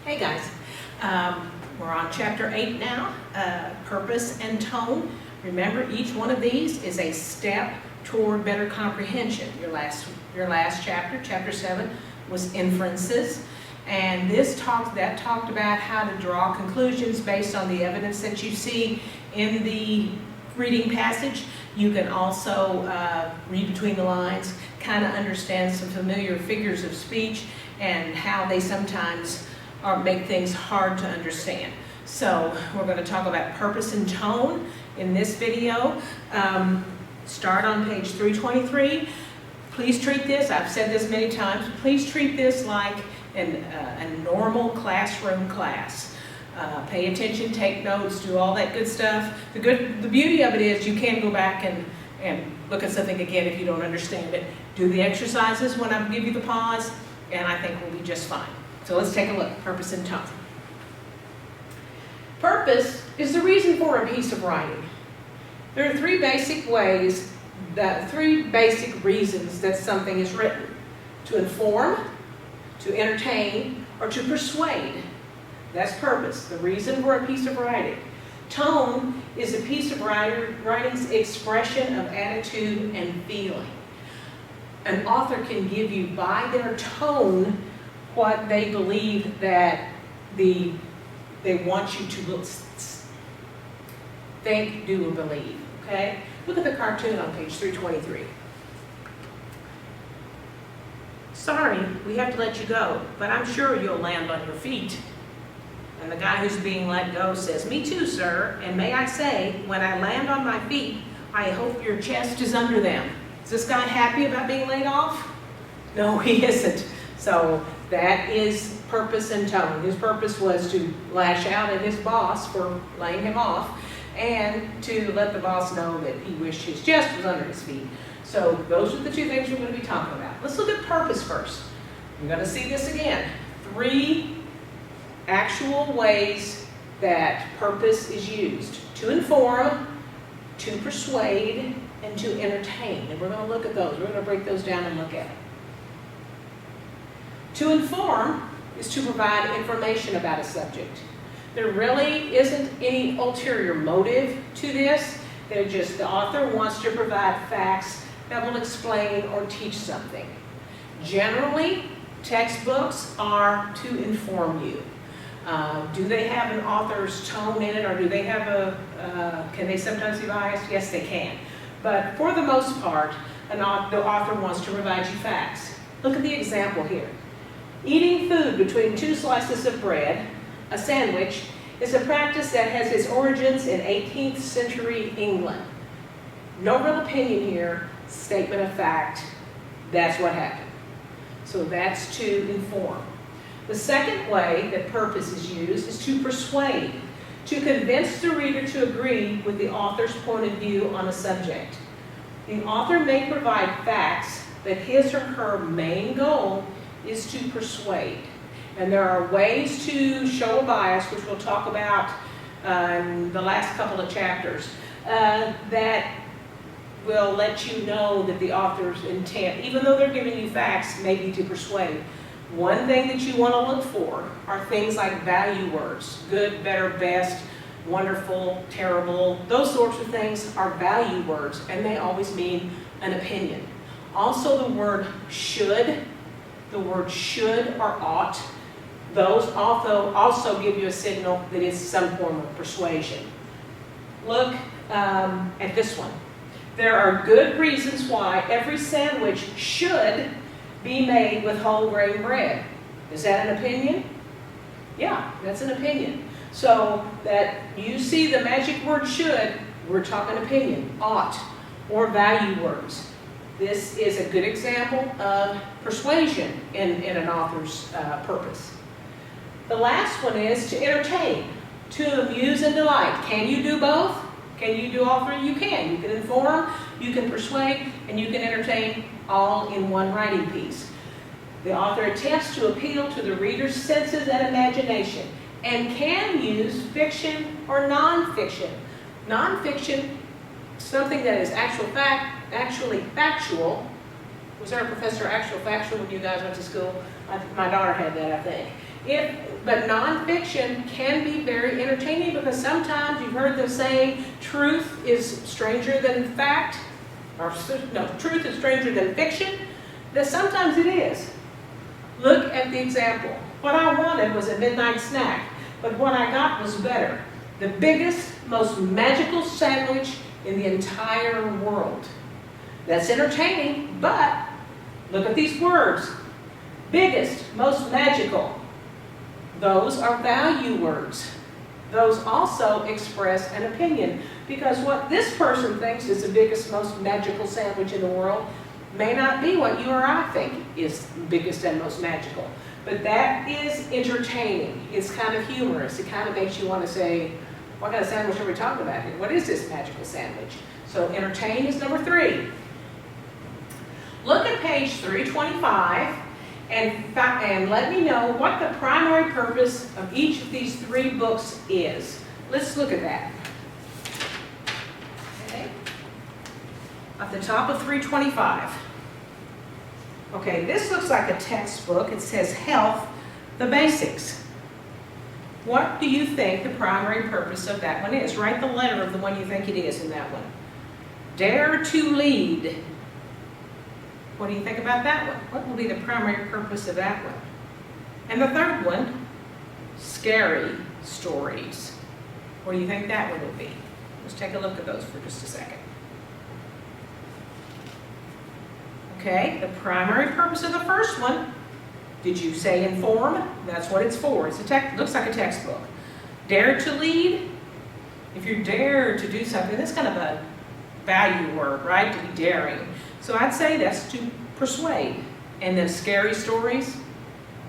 Hey guys, we're on chapter 8 now, purpose and tone. Remember, each one of these is a step toward better comprehension. Your last chapter, chapter 7, was inferences, and that talked about how to draw conclusions based on the evidence that you see in the reading passage. You can also read between the lines, kind of understand some familiar figures of speech and how they sometimes make things hard to understand. So we're going to talk about purpose and tone in this video. Start on page 323. Please treat this, I've said this many times, please treat this like a normal classroom class. Pay attention, take notes, do all that good stuff. The beauty of it is you can go back and look at something again if you don't understand it. Do the exercises when I give you the pause, and I think we'll be just fine. So let's take a look, purpose and tone. Purpose is the reason for a piece of writing. There are three basic reasons that something is written: to inform, to entertain, or to persuade. That's purpose, the reason for a piece of writing. Tone is a piece of writing's expression of attitude and feeling. An author can give you by their tone what they believe that they want you to think, do, or believe. Okay? Look at the cartoon on page 323. Sorry, we have to let you go, but I'm sure you'll land on your feet. And the guy who's being let go says, "Me too, sir, and may I say, when I land on my feet, I hope your chest is under them." Is this guy happy about being laid off? No, he isn't. So that is purpose and tone. His purpose was to lash out at his boss for laying him off and to let the boss know that he wished his chest was under his feet. So those are the two things we're going to be talking about. Let's look at purpose first. You're going to see this again. 3 actual ways that purpose is used: to inform, to persuade, and to entertain. And we're going to look at those. We're going to break those down and look at it. To inform is to provide information about a subject. There really isn't any ulterior motive to this. The author wants to provide facts that will explain or teach something. Generally, textbooks are to inform you. Do they have an author's tone in it, or do they have can they sometimes be biased? Yes, they can. But for the most part, the author wants to provide you facts. Look at the example here. Eating food between 2 slices of bread, a sandwich, is a practice that has its origins in 18th century England. No real opinion here, statement of fact, that's what happened. So that's to inform. The second way that purpose is used is to persuade, to convince the reader to agree with the author's point of view on a subject. The author may provide facts, but his or her main goal is to persuade. And there are ways to show a bias, which we'll talk about in the last couple of chapters, that will let you know that the author's intent, even though they're giving you facts, may be to persuade. One thing that you want to look for are things like value words: good, better, best, wonderful, terrible. Those sorts of things are value words, and they always mean an opinion. Also, the word should or ought, those also give you a signal that it's some form of persuasion. Look at this one. There are good reasons why every sandwich should be made with whole grain bread. Is that an opinion? Yeah, that's an opinion. So that you see the magic word should, we're talking opinion, ought, or value words. This is a good example of persuasion in an author's purpose. The last one is to entertain, to amuse and delight. Can you do both? Can you do all 3? You can. You can inform, you can persuade, and you can entertain all in one writing piece. The author attempts to appeal to the reader's senses and imagination and can use fiction or nonfiction. Nonfiction, something that is actually factual, Was there a professor actual factual when you guys went to school? My daughter had that, I think. But nonfiction can be very entertaining because sometimes you've heard the saying, truth is stranger than fact, or no, truth is stranger than fiction. That sometimes it is. Look at the example. What I wanted was a midnight snack, but what I got was better. The biggest, most magical sandwich in the entire world. That's entertaining, but look at these words. Biggest, most magical. Those are value words. Those also express an opinion, because what this person thinks is the biggest, most magical sandwich in the world may not be what you or I think is biggest and most magical. But that is entertaining. It's kind of humorous. It kind of makes you want to say, what kind of sandwich are we talking about here? What is this magical sandwich? So entertain is number 3. Look at page 325 and let me know what the primary purpose of each of these 3 books is. Let's look at that. Okay. At the top of 325. Okay, this looks like a textbook. It says Health, the Basics. What do you think the primary purpose of that one is? Write the letter of the one you think it is in that one. Dare to lead. What do you think about that one? What will be the primary purpose of that one? And the third one, scary stories. What do you think that one would be? Let's take a look at those for just a second. Okay, the primary purpose of the first one, did you say inform? That's what it's for. It's looks like a textbook. Dare to lead. If you dare to do something, that's kind of a value word, right? To be daring. So I'd say that's to persuade. And then scary stories,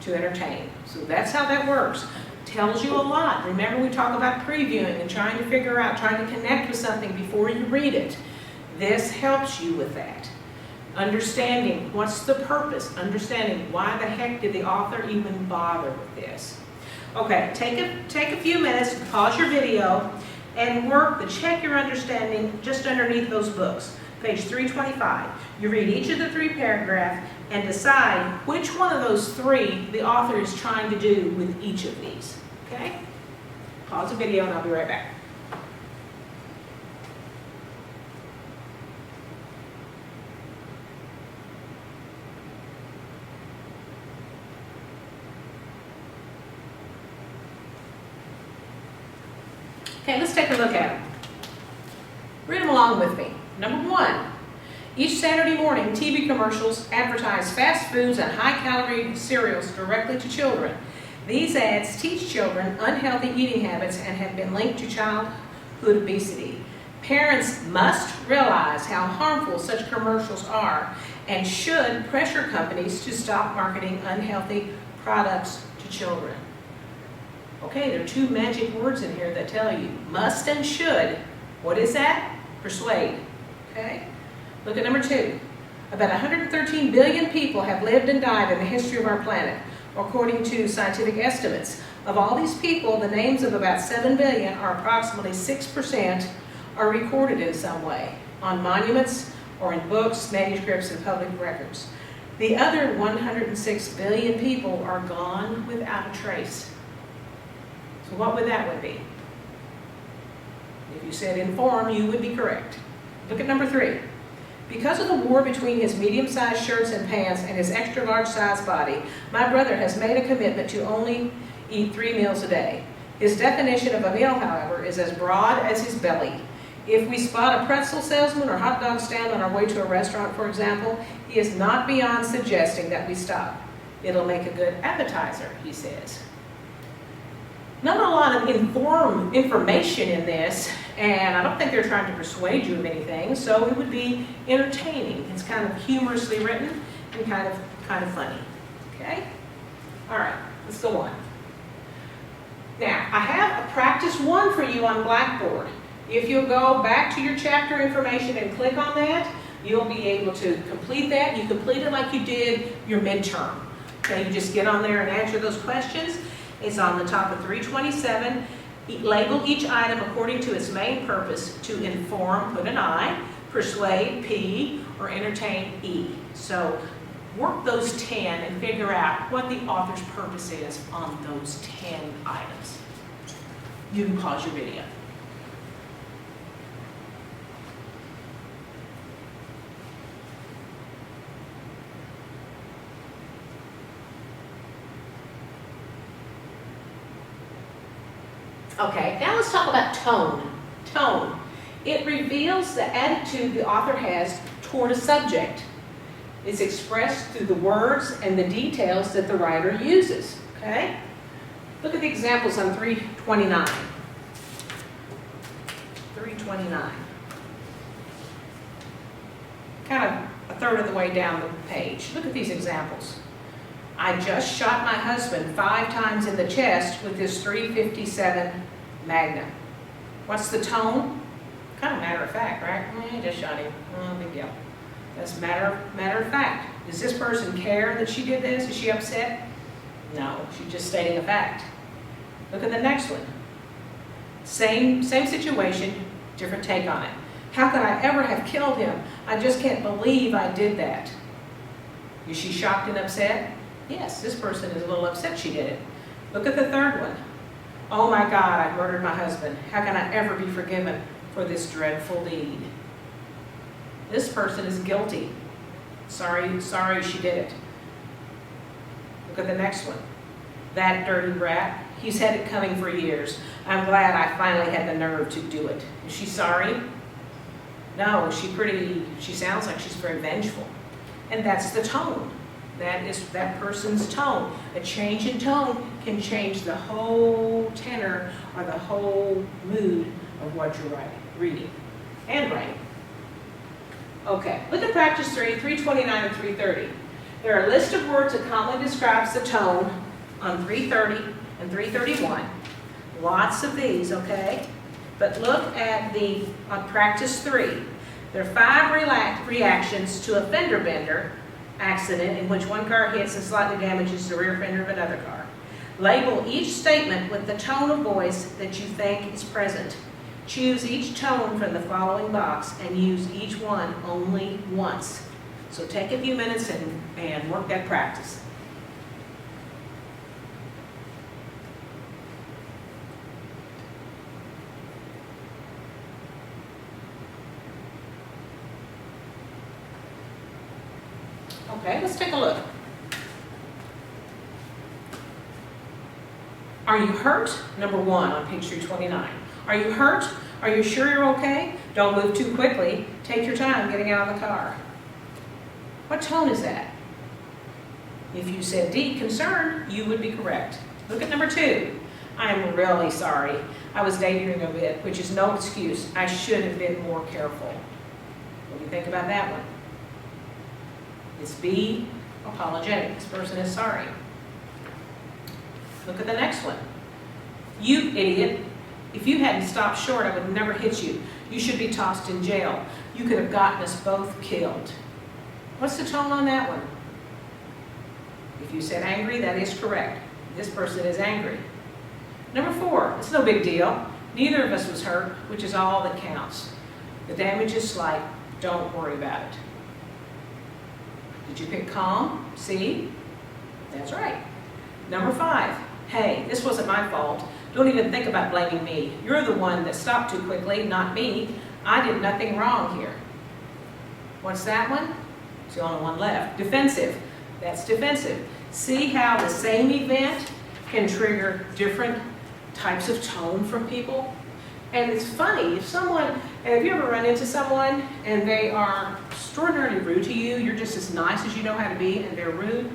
to entertain. So that's how that works. Tells you a lot. Remember, we talk about previewing and trying to figure out, trying to connect with something before you read it. This helps you with that. Understanding what's the purpose, understanding why the heck did the author even bother with this. Okay, take a few minutes, pause your video, and work to check your understanding just underneath those books. Page 325. You read each of the 3 paragraphs and decide which one of those 3 the author is trying to do with each of these. Okay? Pause the video and I'll be right back. Okay, let's take a look at them. Read them along with me. Number 1, each Saturday morning, TV commercials advertise fast foods and high-calorie cereals directly to children. These ads teach children unhealthy eating habits and have been linked to childhood obesity. Parents must realize how harmful such commercials are and should pressure companies to stop marketing unhealthy products to children. Okay, there are 2 magic words in here that tell you must and should. What is that? Persuade. Okay? Look at number 2. About 113 billion people have lived and died in the history of our planet, according to scientific estimates. Of all these people, the names of about 7 billion, or approximately 6%, are recorded in some way, on monuments or in books, manuscripts, and public records. The other 106 billion people are gone without a trace. So what would that one be? If you said inform, you would be correct. Look at number 3. Because of the war between his medium-sized shirts and pants and his extra-large size body, my brother has made a commitment to only eat 3 meals a day. His definition of a meal, however, is as broad as his belly. If we spot a pretzel salesman or hot dog stand on our way to a restaurant, for example, he is not beyond suggesting that we stop. It'll make a good appetizer, he says. Not a lot of information in this, and I don't think they're trying to persuade you of anything, so it would be entertaining. It's kind of humorously written and kind of funny. Okay? All right, let's go on. Now, I have a practice 1 for you on Blackboard. If you'll go back to your chapter information and click on that, you'll be able to complete that. You complete it like you did your midterm. Okay, you just get on there and answer those questions. It's on the top of 327. Label each item according to its main purpose: to inform, put an I, persuade, P, or entertain, E. So work those 10 and figure out what the author's purpose is on those 10 items. You can pause your video. Okay, now let's talk about tone. Tone. It reveals the attitude the author has toward a subject. It's expressed through the words and the details that the writer uses. Okay? Look at the examples on 329. 329. Kind of a third of the way down the page. Look at these examples. I just shot my husband 5 times in the chest with this .357 Magnum. What's the tone? Kind of matter of fact, right? I just shot him. Oh, big deal. That's matter of fact. Does this person care that she did this? Is she upset? No, she's just stating a fact. Look at the next one. Same situation, different take on it. How could I ever have killed him? I just can't believe I did that. Is she shocked and upset? Yes, this person is a little upset she did it. Look at the third one. Oh my God, I murdered my husband. How can I ever be forgiven for this dreadful deed? This person is guilty. Sorry she did it. Look at the next one. That dirty rat, he's had it coming for years. I'm glad I finally had the nerve to do it. Is she sorry? No, she sounds like she's very vengeful. And that's the tone. That is that person's tone. A change in tone can change the whole tenor or the whole mood of what you're reading and writing. Okay, look at practice 3, 329 and 330. There are a list of words that commonly describes the tone on 330 and 331. Lots of these, okay? But look at on practice 3. There are 5 reactions to a fender bender accident in which one car hits and slightly damages the rear fender of another car. Label each statement with the tone of voice that you think is present. Choose each tone from the following box and use each one only once. So take a few minutes and work that practice. Okay, let's take a look. Are you hurt? Number 1 on page 329. Are you hurt? Are you sure you're okay? Don't move too quickly. Take your time getting out of the car. What tone is that? If you said D, concerned, you would be correct. Look at number 2. I am really sorry. I was daydreaming a bit, which is no excuse. I should have been more careful. What do you think about that one? It's B, apologetic. This person is sorry. Look at the next one. You idiot. If you hadn't stopped short, I would have never hit you. You should be tossed in jail. You could have gotten us both killed. What's the tone on that one? If you said angry, that is correct. This person is angry. Number 4, it's no big deal. Neither of us was hurt, which is all that counts. The damage is slight. Don't worry about it. Did you pick calm? C? That's right. Number 5, hey, this wasn't my fault. Don't even think about blaming me. You're the one that stopped too quickly, not me. I did nothing wrong here. What's that one? It's the only one left. Defensive. That's defensive. See how the same event can trigger different types of tone from people? And it's funny, if you ever run into someone and they are extraordinarily rude to you, you're just as nice as you know how to be and they're rude,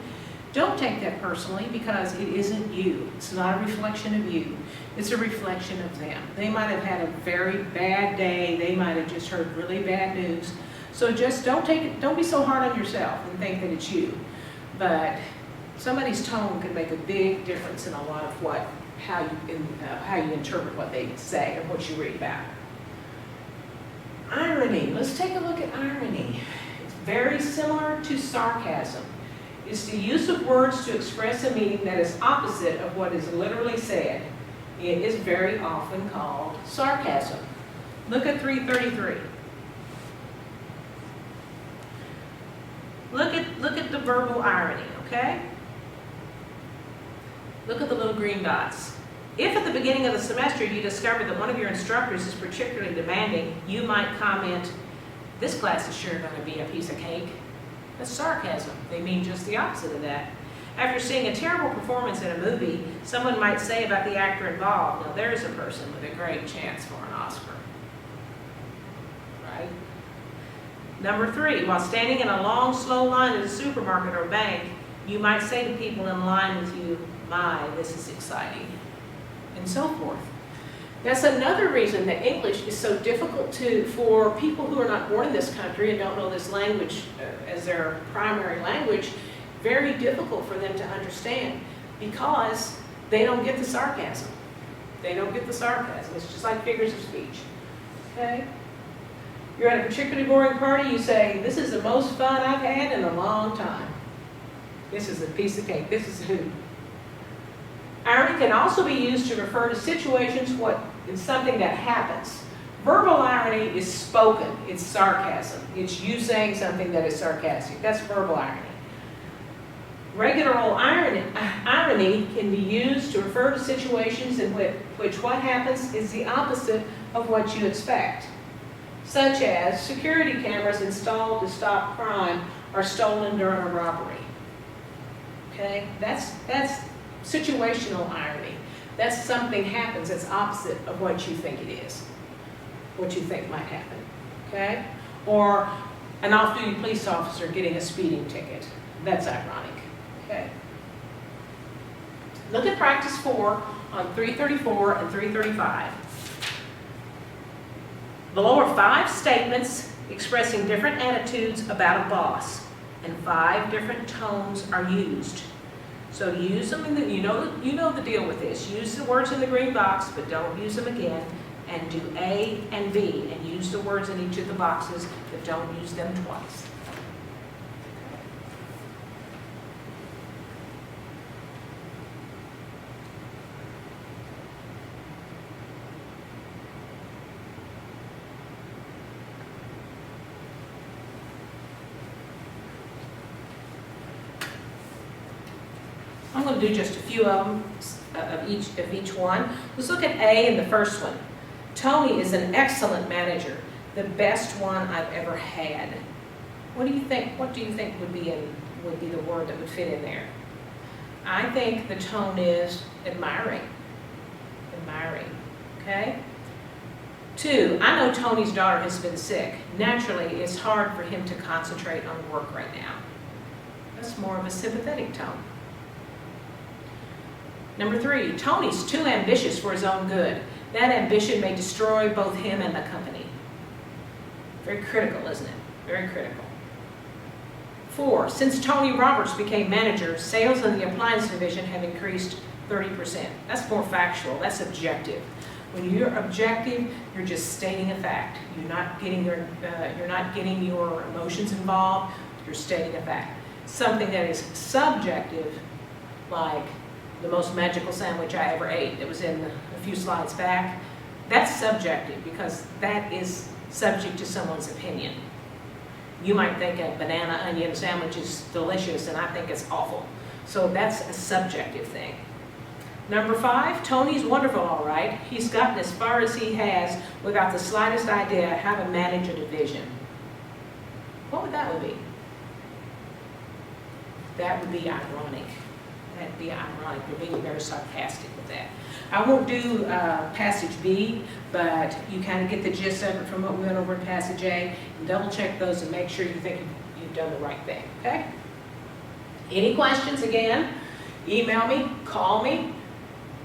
don't take that personally because it isn't you. It's not a reflection of you. It's a reflection of them. They might have had a very bad day. They might have just heard really bad news. So just don't be so hard on yourself and think that it's you. But somebody's tone can make a big difference in a lot of how you interpret what they say or what you read about. Irony. Let's take a look at irony. It's very similar to sarcasm. It's the use of words to express a meaning that is opposite of what is literally said. It is very often called sarcasm. Look at 333. Look at the verbal irony, okay? Look at the little green dots. If at the beginning of the semester you discover that one of your instructors is particularly demanding, you might comment, "This class is sure going to be a piece of cake." That's sarcasm. They mean just the opposite of that. After seeing a terrible performance in a movie, someone might say about the actor involved, "Now there's a person with a great chance for an Oscar." Right? Number 3, while standing in a long, slow line at a supermarket or bank, you might say to people in line with you, "My, this is exciting," and so forth. That's another reason that English is so difficult for people who are not born in this country and don't know this language as their primary language, very difficult for them to understand because they don't get the sarcasm. They don't get the sarcasm. It's just like figures of speech. Okay? You're at a particularly boring party, you say, "This is the most fun I've had in a long time." This is a piece of cake. This is who. Irony can also be used to refer to situations it's something that happens. Verbal irony is spoken. It's sarcasm. It's you saying something that is sarcastic. That's verbal irony. Regular old irony can be used to refer to situations in which what happens is the opposite of what you expect, such as security cameras installed to stop crime are stolen during a robbery. Okay, that's situational irony. That's something happens that's opposite of what you think it is, what you think might happen. Okay, or an off-duty police officer getting a speeding ticket. That's ironic. Okay. Look at practice 4 on 334 and 335. Below are 5 statements expressing different attitudes about a boss, and 5 different tones are used. So use them, you know the deal with this. Use the words in the green box, but don't use them again. And do A and B, and use the words in each of the boxes, but don't use them twice. I'm going to do just a few of them, of each one. Let's look at A in the first one. Tony is an excellent manager, the best one I've ever had. What do you think? What do you think would be the word that would fit in there? I think the tone is admiring. Admiring. Okay. 2, I know Tony's daughter has been sick. Naturally, it's hard for him to concentrate on work right now. That's more of a sympathetic tone. Number 3, Tony's too ambitious for his own good. That ambition may destroy both him and the company. Very critical, isn't it? Very critical. 4, since Tony Roberts became manager, sales in the appliance division have increased 30%. That's more factual. That's objective. When you're objective, you're just stating a fact. You're not getting your emotions involved. You're stating a fact. Something that is subjective, like the most magical sandwich I ever ate that was in a few slides back, that's subjective because that is subject to someone's opinion. You might think a banana onion sandwich is delicious and I think it's awful. So that's a subjective thing. Number 5, Tony's wonderful, all right. He's gotten as far as he has without the slightest idea how to manage a division. What would that be? That would be ironic. That'd be ironic. We're being very sarcastic with that. I won't do passage B, but you kind of get the gist of it from what we went over in passage A. And double check those and make sure you think you've done the right thing, okay? Any questions, again, email me, call me.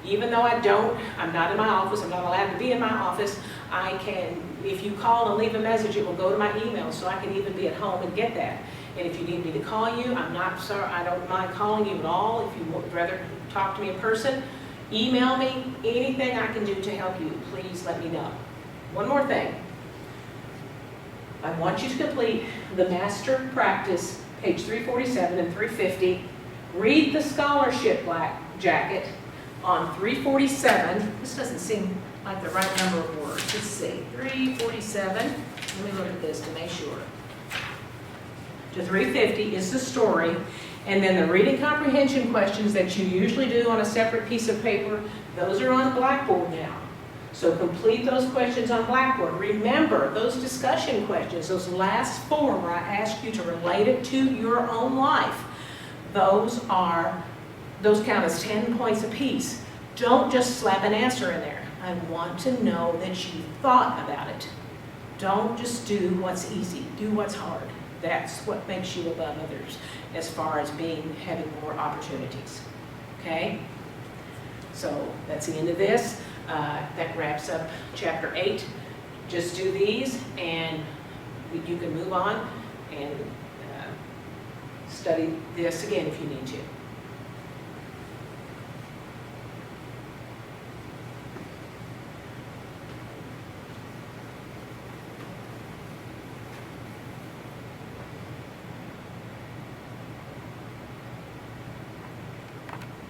Even though I'm not in my office, I'm not allowed to be in my office, I can, if you call and leave a message, it will go to my email, so I can even be at home and get that. And if you need me to call you, I don't mind calling you at all. If you would rather talk to me in person, email me. Anything I can do to help you, please let me know. One more thing. I want you to complete the master practice, page 347 and 350. Read the scholarship black jacket on 347. This doesn't seem like the right number of words. Let's see, 347. Let me look at this to make sure. to 350 is the story. And then the reading comprehension questions that you usually do on a separate piece of paper, those are on Blackboard now. So complete those questions on Blackboard. Remember, those discussion questions, those last 4 where I ask you to relate it to your own life, those count as 10 points apiece. Don't just slap an answer in there. I want to know that you thought about it. Don't just do what's easy, do what's hard. That's what makes you above others as far as having more opportunities, okay? So that's the end of this. That wraps up chapter 8. Just do these and you can move on and study this again if you need to.